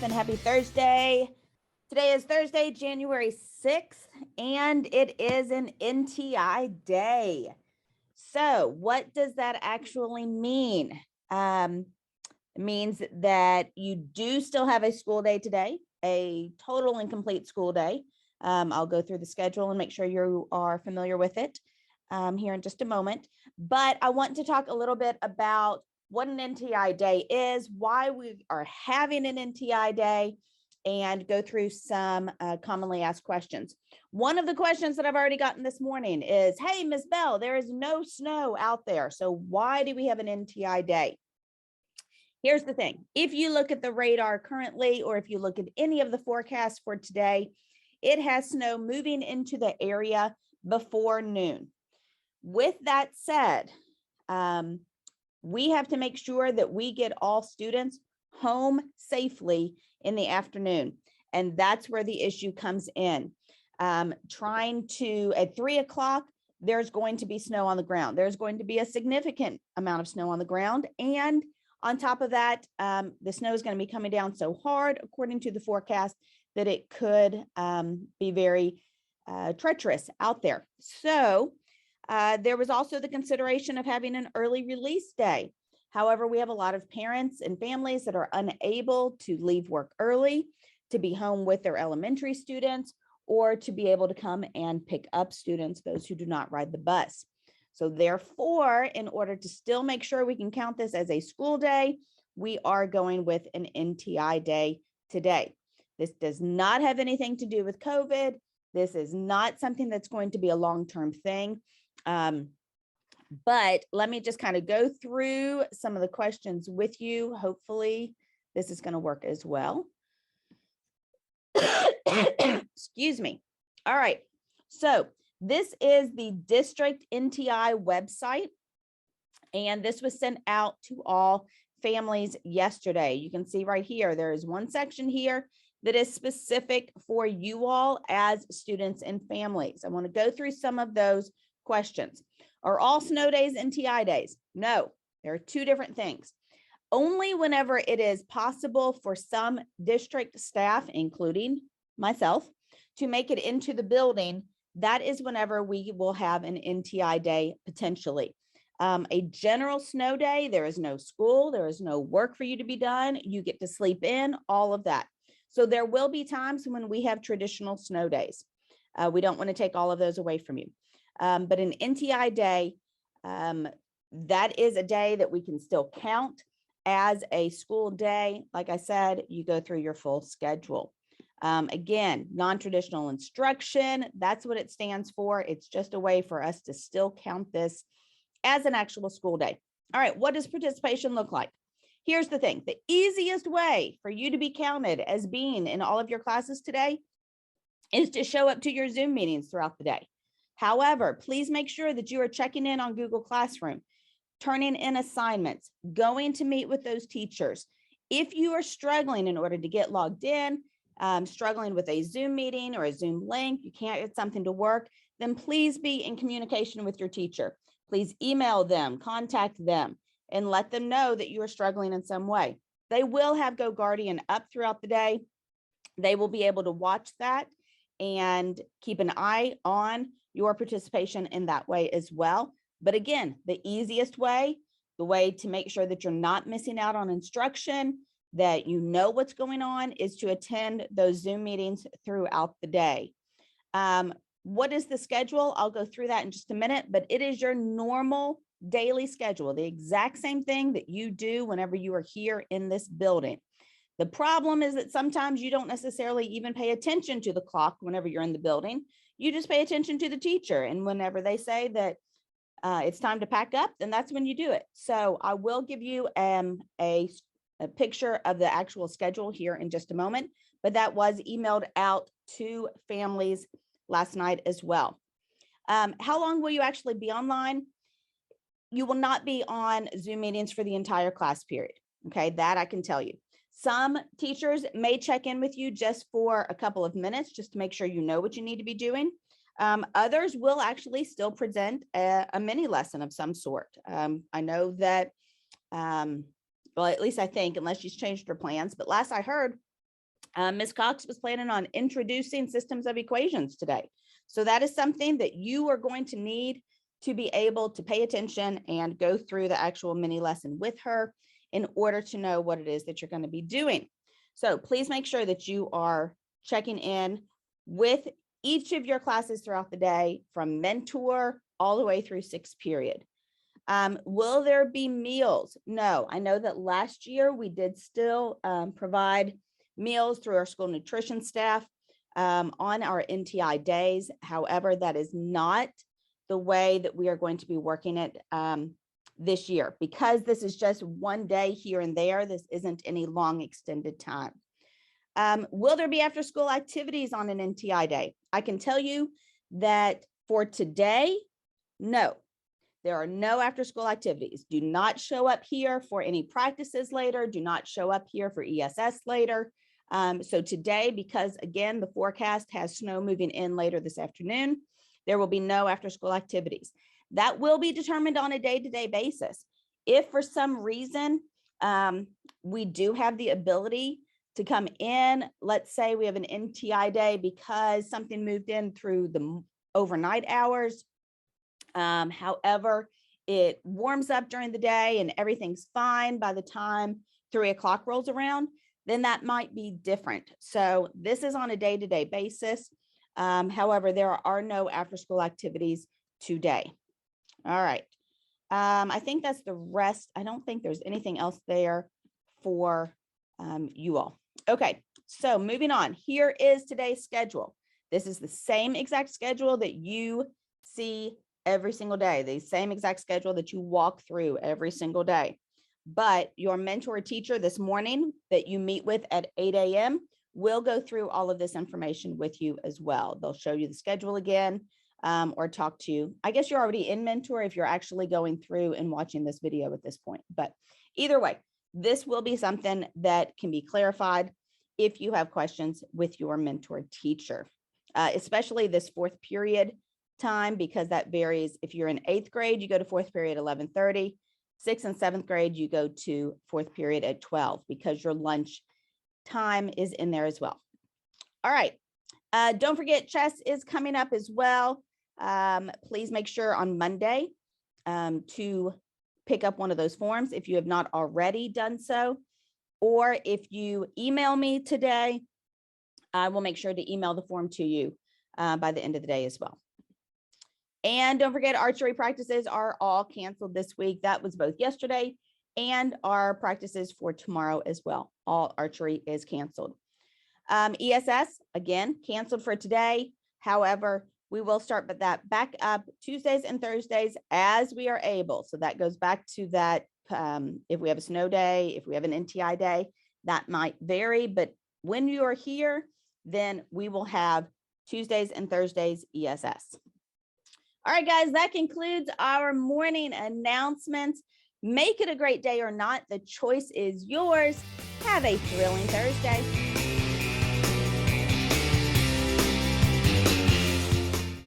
and happy Thursday. Today is Thursday, January 6th, and it is an NTI day. So what does that actually mean? It means that you do still have a school day today, a total and complete school day. I'll go through the schedule and make sure you are familiar with it here in just a moment. But I want to talk a little bit about what an NTI day is, why we are having an NTI day, and go through some commonly asked questions. One of the questions that I've already gotten this morning is, hey, Ms. Bell, there is no snow out there, so why do we have an NTI day? Here's the thing. If you look at the radar currently, or if you look at any of the forecasts for today, it has snow moving into the area before noon. With that said, we have to make sure that we get all students home safely in the afternoon. And that's where the issue comes in. Trying to, at 3 o'clock, there's going to be snow on the ground. There's going to be a significant amount of snow on the ground. And on top of that, the snow is going to be coming down so hard, according to the forecast, that it could be very treacherous out there. So there was also the consideration of having an early release day. However, we have a lot of parents and families that are unable to leave work early, to be home with their elementary students, or to be able to come and pick up students, those who do not ride the bus. So therefore, in order to still make sure we can count this as a school day, we are going with an NTI day today. This does not have anything to do with COVID. This is not something that's going to be a long-term thing. But let me just kind of go through some of the questions with you. Hopefully this is going to work as well. Excuse me. All right. So this is the district NTI website, and this was sent out to all families yesterday. You can see right here, there is one section here that is specific for you all as students and families. I want to go through some of those questions. Are all snow days NTI days? No, there are two different things. Only whenever it is possible for some district staff, including myself, to make it into the building, that is whenever we will have an NTI day potentially. A general snow day, there is no school, there is no work for you to be done, you get to sleep in, all of that. So there will be times when we have traditional snow days. We don't want to take all of those away from you. But an NTI day, that is a day that we can still count as a school day. Like I said, you go through your full schedule. Again, non-traditional instruction, that's what it stands for. It's just a way for us to still count this as an actual school day. All right, what does participation look like? Here's the thing. The easiest way for you to be counted as being in all of your classes today is to show up to your Zoom meetings throughout the day. However, please make sure that you are checking in on Google Classroom, turning in assignments, going to meet with those teachers. If you are struggling in order to get logged in, struggling with a Zoom meeting or a Zoom link, you can't get something to work, then please be in communication with your teacher. Please email them, contact them, and let them know that you are struggling in some way. They will have GoGuardian up throughout the day. They will be able to watch that and keep an eye on your participation in that way as well. But again, the easiest way, the way to make sure that you're not missing out on instruction, that you know what's going on, is to attend those Zoom meetings throughout the day. What is the schedule? I'll go through that in just a minute, but it is your normal daily schedule, the exact same thing that you do whenever you are here in this building. The problem is that sometimes you don't necessarily even pay attention to the clock whenever you're in the building. You just pay attention to the teacher. And whenever they say that it's time to pack up, then that's when you do it. So I will give you a picture of the actual schedule here in just a moment, but that was emailed out to families last night as well. How long will you actually be online? You will not be on Zoom meetings for the entire class period. Okay, that I can tell you. Some teachers may check in with you just for a couple of minutes, just to make sure you know what you need to be doing. Others will actually still present a mini lesson of some sort. I know that, well, at least I think, unless she's changed her plans, but last I heard, Ms. Cox was planning on introducing systems of equations today. So that is something that you are going to need to be able to pay attention and go through the actual mini lesson with her in order to know what it is that you're going to be doing. So please make sure that you are checking in with each of your classes throughout the day from mentor all the way through 6th period. Will there be meals? No, I know that last year we did still provide meals through our school nutrition staff on our NTI days. However, that is not the way that we are going to be working it this year, because this is just one day here and there. This isn't any long extended time. Will there be after school activities on an NTI day? I can tell you that for today, no. There are no after school activities. Do not show up here for any practices later. Do not show up here for ESS later. So today, because again, the forecast has snow moving in later this afternoon, there will be no after school activities. That will be determined on a day-to-day basis. If for some reason we do have the ability to come in, let's say we have an NTI day because something moved in through the overnight hours. However, it warms up during the day and everything's fine by the time 3 o'clock rolls around, then that might be different. So this is on a day-to-day basis. However, there are no after-school activities today. All right. I think that's the rest. I don't think there's anything else there for you all. Okay, so moving on. Here is today's schedule. This is the same exact schedule that you see every single day, the same exact schedule that you walk through every single day. But your mentor teacher this morning that you meet with at 8 a.m. will go through all of this information with you as well. They'll show you the schedule again or talk to you. I guess you're already in mentor if you're actually going through and watching this video at this point. But either way, this will be something that can be clarified if you have questions with your mentor teacher, especially this 4th period time, because that varies. If you're in 8th grade, you go to 4th period 11:30. 6th and 7th grade, you go to 4th period at 12 because your lunch time is in there as well. All right. Don't forget, chess is coming up as well. Please make sure on Monday to pick up one of those forms if you have not already done so. Or if you email me today, I will make sure to email the form to you by the end of the day as well. And don't forget, archery practices are all canceled this week. That was both yesterday and our practices for tomorrow as well. All archery is canceled. ESS, again, canceled for today. However, we will start that back up Tuesdays and Thursdays as we are able. So that goes back to that. If we have a snow day, if we have an NTI day, that might vary. But when you are here, then we will have Tuesdays and Thursdays ESS. All right, guys, that concludes our morning announcements. Make it a great day or not. The choice is yours. Have a thrilling Thursday.